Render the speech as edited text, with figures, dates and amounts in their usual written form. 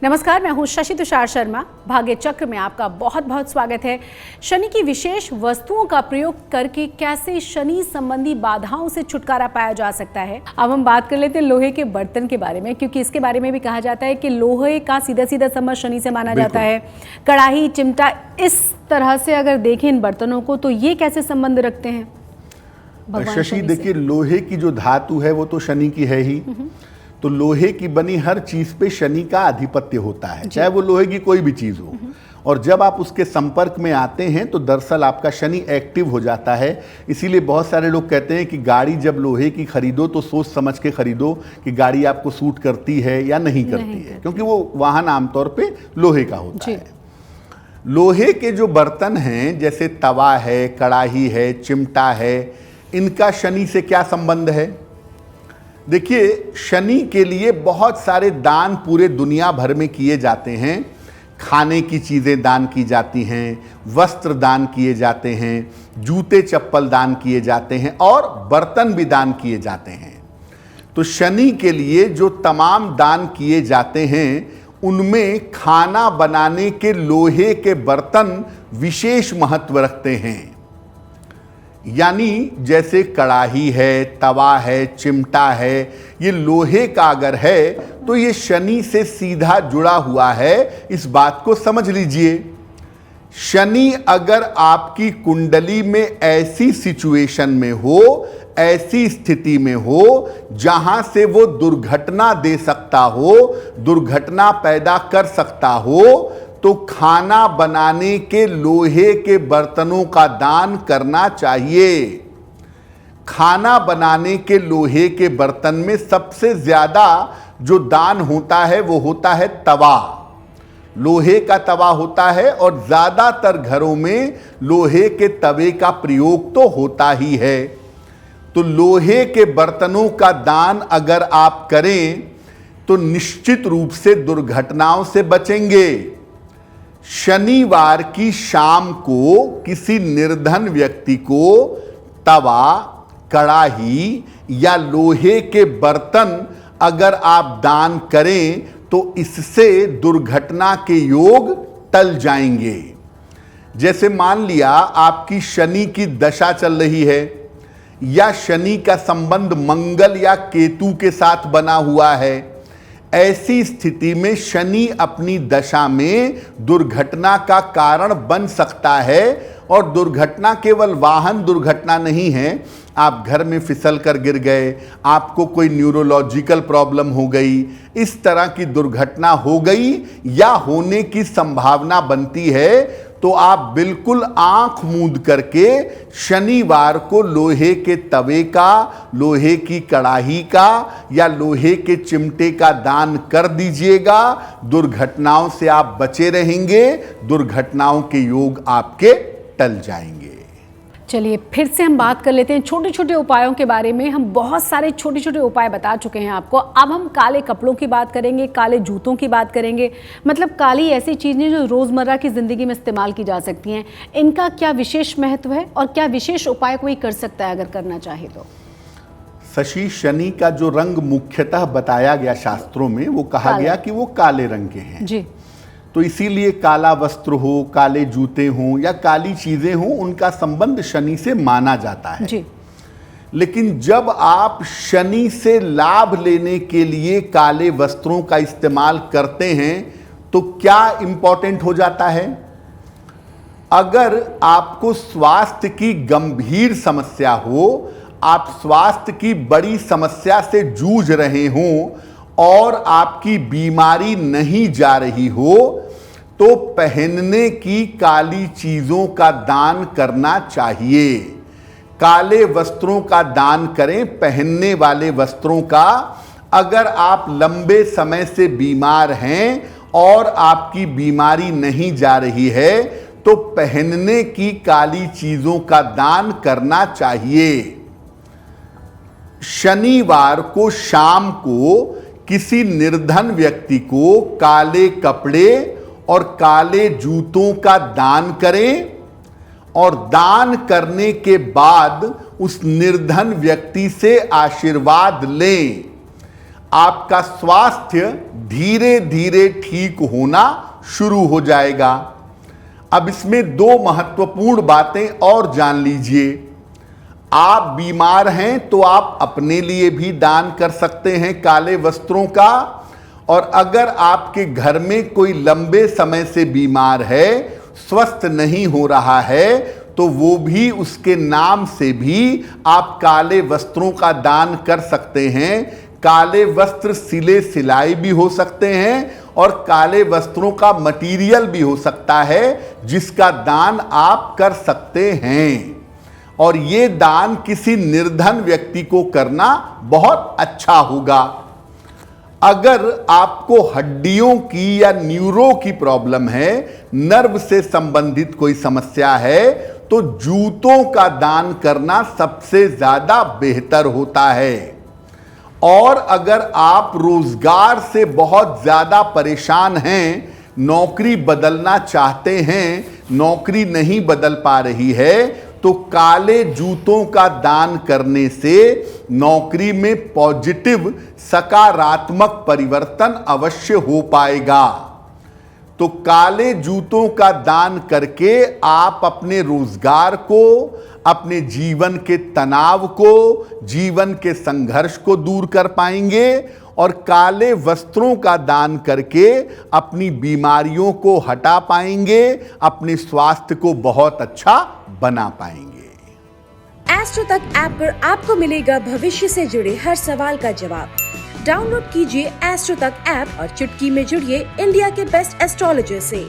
नमस्कार, मैं हूं शशि तुषार शर्मा। भाग्य चक्र में आपका बहुत बहुत स्वागत है। शनि की विशेष वस्तुओं का प्रयोग करके कैसे शनि संबंधी बाधाओं से छुटकारा पाया जा सकता है। अब हम बात कर लेते हैं लोहे के बर्तन के बारे में, क्योंकि इसके बारे में भी कहा जाता है कि लोहे का सीधा सीधा संबंध शनि से माना जाता है। कढ़ाई, चिमटा, इस तरह से अगर देखें इन बर्तनों को तो ये कैसे संबंध रखते हैं? शशि, देखिए, लोहे की जो धातु है वो तो शनि की है ही। तो लोहे की बनी हर चीज पे शनि का आधिपत्य होता है, चाहे वो लोहे की कोई भी चीज हो। और जब आप उसके संपर्क में आते हैं तो दरअसल आपका शनि एक्टिव हो जाता है। इसीलिए बहुत सारे लोग कहते हैं कि गाड़ी जब लोहे की खरीदो तो सोच समझ के खरीदो कि गाड़ी आपको सूट करती है या नहीं करती है, क्योंकि वो वाहन आमतौर पे लोहे का होता है। लोहे के जो बर्तन हैं, जैसे तवा है, कढ़ाई है, चिमटा है, इनका शनि से क्या संबंध है? देखिए, शनि के लिए बहुत सारे दान पूरे दुनिया भर में किए जाते हैं। खाने की चीज़ें दान की जाती हैं, वस्त्र दान किए जाते हैं, जूते चप्पल दान किए जाते हैं और बर्तन भी दान किए जाते हैं। तो शनि के लिए जो तमाम दान किए जाते हैं उनमें खाना बनाने के लोहे के बर्तन विशेष महत्व रखते हैं। यानी जैसे कढ़ाई है, तवा है, चिमटा है, ये लोहे का अगर है तो ये शनि से सीधा जुड़ा हुआ है। इस बात को समझ लीजिए। शनि अगर आपकी कुंडली में ऐसी सिचुएशन में हो, ऐसी स्थिति में हो जहां से वो दुर्घटना दे सकता हो, दुर्घटना पैदा कर सकता हो, तो खाना बनाने के लोहे के बर्तनों का दान करना चाहिए। खाना बनाने के लोहे के बर्तन में सबसे ज्यादा जो दान होता है वो होता है तवा। लोहे का तवा होता है और ज्यादातर घरों में लोहे के तवे का प्रयोग तो होता ही है। तो लोहे के बर्तनों का दान अगर आप करें तो निश्चित रूप से दुर्घटनाओं से बचेंगे। शनिवार की शाम को किसी निर्धन व्यक्ति को तवा, कढ़ाई या लोहे के बर्तन अगर आप दान करें तो इससे दुर्घटना के योग टल जाएंगे। जैसे मान लिया आपकी शनि की दशा चल रही है या शनि का संबंध मंगल या केतु के साथ बना हुआ है, ऐसी स्थिति में शनि अपनी दशा में दुर्घटना का कारण बन सकता है। और दुर्घटना केवल वाहन दुर्घटना नहीं है, आप घर में फिसल कर गिर गए, आपको कोई न्यूरोलॉजिकल प्रॉब्लम हो गई, इस तरह की दुर्घटना हो गई या होने की संभावना बनती है, तो आप बिल्कुल आंख मूंद करके शनिवार को लोहे के तवे का, लोहे की कढ़ाई का या लोहे के चिमटे का दान कर दीजिएगा। दुर्घटनाओं से आप बचे रहेंगे, दुर्घटनाओं के योग आपके टल जाएंगे। चलिए फिर से हम बात कर लेते हैं छोटे छोटे उपायों के बारे में। हम बहुत सारे छोटे छोटे उपाय बता चुके हैं आपको। अब हम काले कपड़ों की बात करेंगे, काले जूतों की बात करेंगे। मतलब काली ऐसी चीज़ें जो रोज़मर्रा की ज़िंदगी में इस्तेमाल की जा सकती हैं, इनका क्या विशेष महत्व है और क्या विशेष उपाय कोई कर सकता है अगर करना चाहे तो? शशि, शनि का जो रंग मुख्यतः बताया गया शास्त्रों में, वो कहा गया कि वो काले रंग के हैं जी। तो इसीलिए काला वस्त्र हो, काले जूते हों या काली चीजें हों, उनका संबंध शनि से माना जाता है जी। लेकिन जब आप शनि से लाभ लेने के लिए काले वस्त्रों का इस्तेमाल करते हैं तो क्या इंपॉर्टेंट हो जाता है? अगर आपको स्वास्थ्य की गंभीर समस्या हो, आप स्वास्थ्य की बड़ी समस्या से जूझ रहे हों और आपकी बीमारी नहीं जा रही हो, तो पहनने की काली चीजों का दान करना चाहिए। काले वस्त्रों का दान करें, पहनने वाले वस्त्रों का। अगर आप लंबे समय से बीमार हैं और आपकी बीमारी नहीं जा रही है तो पहनने की काली चीजों का दान करना चाहिए। शनिवार को शाम को किसी निर्धन व्यक्ति को काले कपड़े और काले जूतों का दान करें और दान करने के बाद उस निर्धन व्यक्ति से आशीर्वाद लें। आपका स्वास्थ्य धीरे धीरे ठीक होना शुरू हो जाएगा। अब इसमें दो महत्वपूर्ण बातें और जान लीजिए। आप बीमार हैं तो आप अपने लिए भी दान कर सकते हैं काले वस्त्रों का, और अगर आपके घर में कोई लंबे समय से बीमार है, स्वस्थ नहीं हो रहा है, तो वो भी उसके नाम से भी आप काले वस्त्रों का दान कर सकते हैं। काले वस्त्र सिले सिलाई भी हो सकते हैं और काले वस्त्रों का मटीरियल भी हो सकता है जिसका दान आप कर सकते हैं। और ये दान किसी निर्धन व्यक्ति को करना बहुत अच्छा होगा। अगर आपको हड्डियों की या न्यूरो की प्रॉब्लम है, नर्व से संबंधित कोई समस्या है, तो जूतों का दान करना सबसे ज्यादा बेहतर होता है। और अगर आप रोजगार से बहुत ज्यादा परेशान हैं, नौकरी बदलना चाहते हैं, नौकरी नहीं बदल पा रही है, तो काले जूतों का दान करने से नौकरी में पॉजिटिव सकारात्मक परिवर्तन अवश्य हो पाएगा। तो काले जूतों का दान करके आप अपने रोजगार को, अपने जीवन के तनाव को, जीवन के संघर्ष को दूर कर पाएंगे, और काले वस्त्रों का दान करके अपनी बीमारियों को हटा पाएंगे, अपने स्वास्थ्य को बहुत अच्छा बना पाएंगे। एस्ट्रो तक ऐप पर आपको मिलेगा भविष्य से जुड़े हर सवाल का जवाब। डाउनलोड कीजिए एस्ट्रो तक ऐप और चुटकी में जुड़िए इंडिया के बेस्ट एस्ट्रोलॉजर से।